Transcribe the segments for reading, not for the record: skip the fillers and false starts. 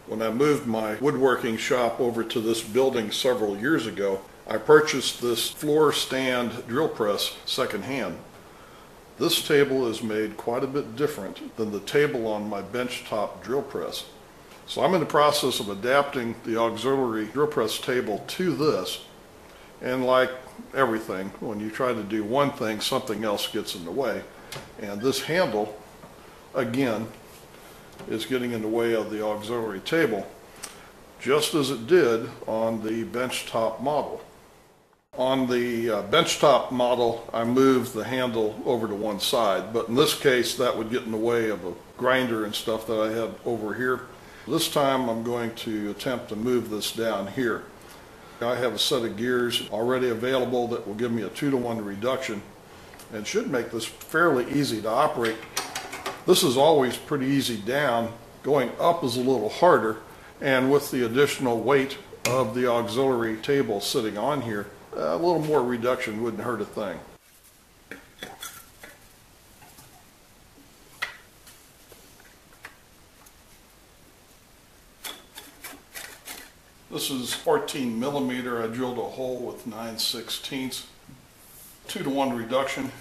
When I moved my woodworking shop over to this building several years ago, I purchased this floor stand drill press secondhand. This table is made quite a bit different than the table on my benchtop drill press. So I'm in the process of adapting the auxiliary drill press table to this, and like everything, when you try to do one thing, something else gets in the way. And this handle, again, is getting in the way of the auxiliary table, just as it did on the benchtop model. On the benchtop model, I moved the handle over to one side, but in this case that would get in the way of a grinder and stuff that I have over here. This time I'm going to attempt to move this down here. I have a set of gears already available that will give me a 2-to-1 reduction and should make this fairly easy to operate. This is always pretty easy down. Going up is a little harder, and with the additional weight of the auxiliary table sitting on here, a little more reduction wouldn't hurt a thing. This is 14 millimeter. I drilled a hole with 9/16, 2-to-1 reduction,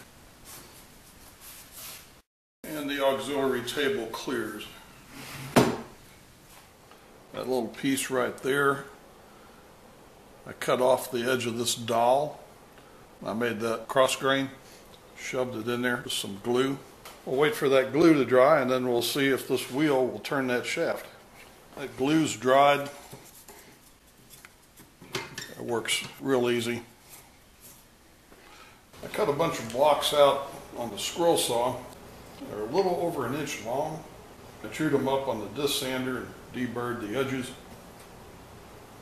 and the auxiliary table clears. That little piece right there, I cut off the edge of this dowel. I made that cross grain, shoved it in there with some glue. We'll wait for that glue to dry, and then we'll see if this wheel will turn that shaft. That glue's dried. It works real easy. I cut a bunch of blocks out on the scroll saw. They're a little over 1 inch long. I chewed them up on the disc sander and deburred the edges.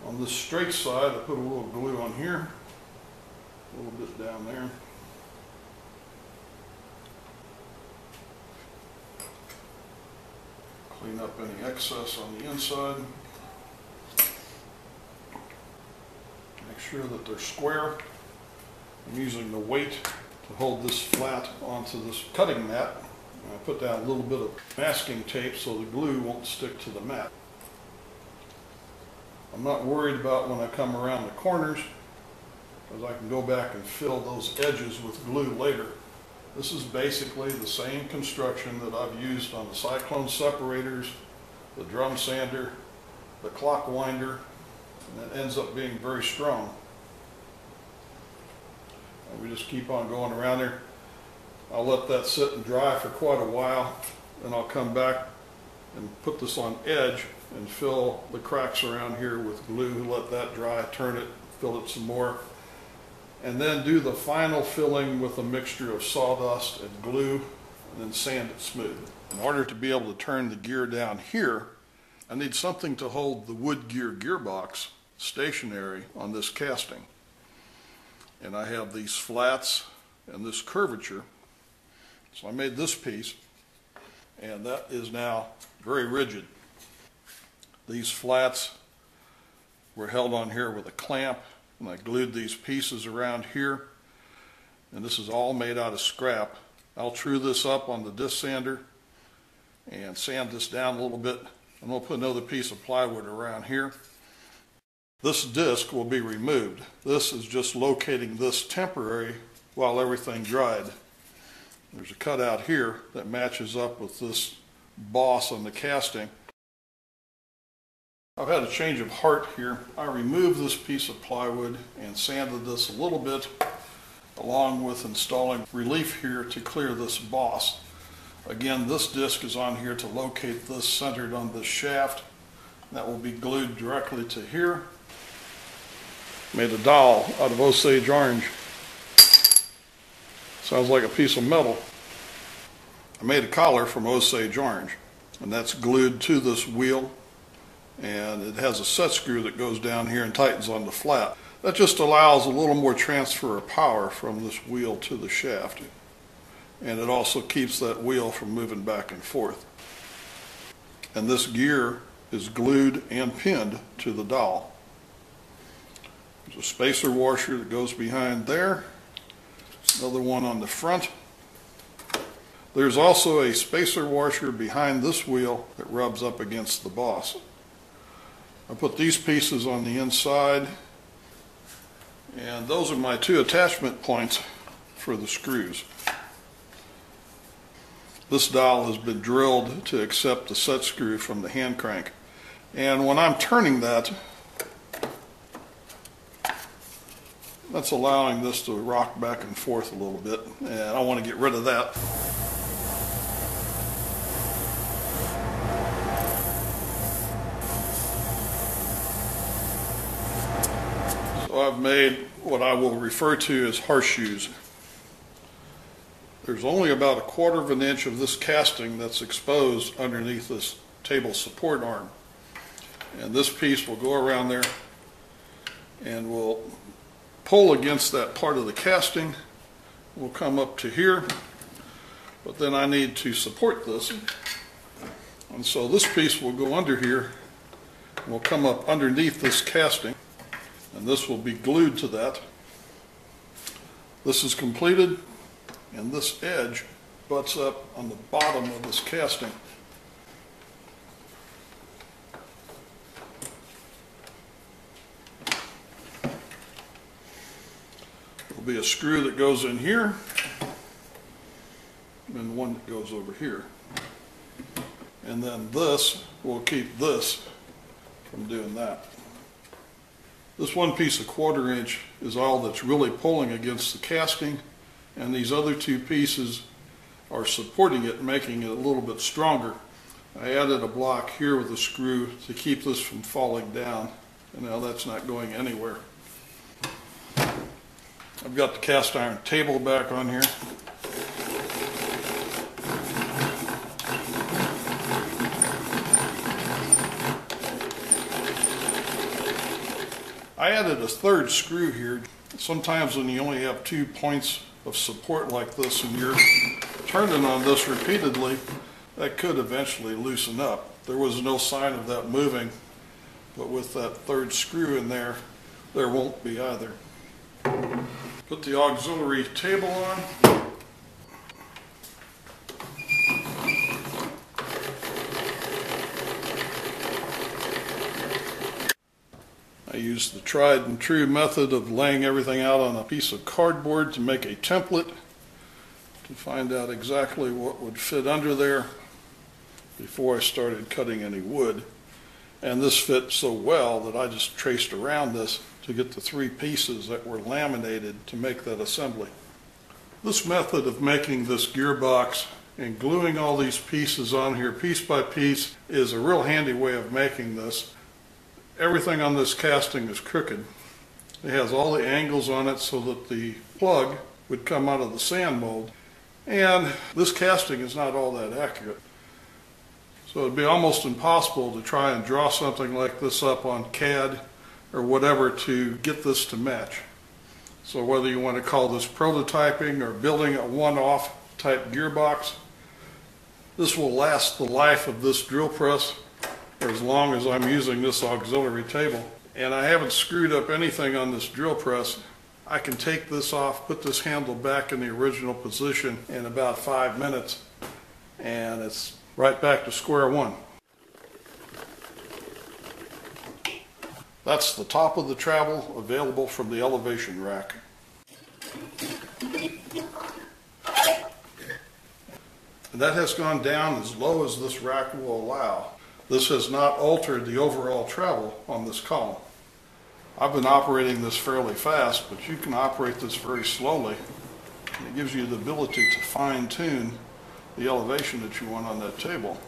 On this straight side, I put a little glue on here, a little bit down there. Clean up any excess on the inside. Make sure that they're square. I'm using the weight to hold this flat onto this cutting mat. I put down a little bit of masking tape so the glue won't stick to the mat. I'm not worried about when I come around the corners, because I can go back and fill those edges with glue later. This is basically the same construction that I've used on the cyclone separators, the drum sander, the clock winder, and it ends up being very strong. And we just keep on going around there. I'll let that sit and dry for quite a while, then I'll come back and put this on edge and fill the cracks around here with glue, let that dry, turn it, fill it some more, and then do the final filling with a mixture of sawdust and glue, and then sand it smooth. In order to be able to turn the gear down here, I need something to hold the wood gear gearbox stationary on this casting. And I have these flats and this curvature. So I made this piece, and that is now very rigid. These flats were held on here with a clamp, and I glued these pieces around here, and this is all made out of scrap. I'll true this up on the disc sander and sand this down a little bit, and we'll put another piece of plywood around here. This disc will be removed. This is just locating this temporary while everything dried. There's a cutout here that matches up with this boss on the casting. I've had a change of heart here. I removed this piece of plywood and sanded this a little bit, along with installing relief here to clear this boss. Again, this disc is on here to locate this centered on this shaft. That will be glued directly to here. Made a dowel out of Osage orange. Sounds like a piece of metal. I made a collar from Osage orange, and that's glued to this wheel, and it has a set screw that goes down here and tightens on the flat. That just allows a little more transfer of power from this wheel to the shaft, and it also keeps that wheel from moving back and forth. And this gear is glued and pinned to the dowel. There's a spacer washer that goes behind there, another one on the front. There's also a spacer washer behind this wheel that rubs up against the boss. I put these pieces on the inside, and those are my 2 attachment points for the screws. This dowel has been drilled to accept the set screw from the hand crank. And when I'm turning that, that's allowing this to rock back and forth a little bit, and I want to get rid of that. So I've made what I will refer to as horseshoes. There's only about 1/4 of an inch of this casting that's exposed underneath this table support arm. And this piece will go around there and will pull against that part of the casting. Will come up to here, but then I need to support this. And so this piece will go under here and will come up underneath this casting, and this will be glued to that. This is completed, and this edge butts up on the bottom of this casting. There'll be a screw that goes in here, and one that goes over here. And then this will keep this from doing that. This one piece of 1/4 inch is all that's really pulling against the casting, and these other 2 pieces are supporting it, making it a little bit stronger. I added a block here with a screw to keep this from falling down, and now that's not going anywhere. I've got the cast iron table back on here. I added a 3rd screw here. Sometimes when you only have 2 points of support like this and you're turning on this repeatedly, that could eventually loosen up. There was no sign of that moving, but with that 3rd screw in there, there won't be either. Put the auxiliary table on. I used the tried and true method of laying everything out on a piece of cardboard to make a template to find out exactly what would fit under there before I started cutting any wood. And this fit so well that I just traced around this to get the 3 pieces that were laminated to make that assembly. This method of making this gearbox and gluing all these pieces on here piece by piece is a real handy way of making this. Everything on this casting is crooked. It has all the angles on it so that the plug would come out of the sand mold. And this casting is not all that accurate. So it'd be almost impossible to try and draw something like this up on CAD or whatever to get this to match. So whether you want to call this prototyping or building a one-off type gearbox, this will last the life of this drill press for as long as I'm using this auxiliary table. And I haven't screwed up anything on this drill press. I can take this off, put this handle back in the original position in about 5 minutes, and it's right back to square one. That's the top of the travel available from the elevation rack. And that has gone down as low as this rack will allow. This has not altered the overall travel on this column. I've been operating this fairly fast, but you can operate this very slowly. And it gives you the ability to fine-tune the elevation that you want on that table.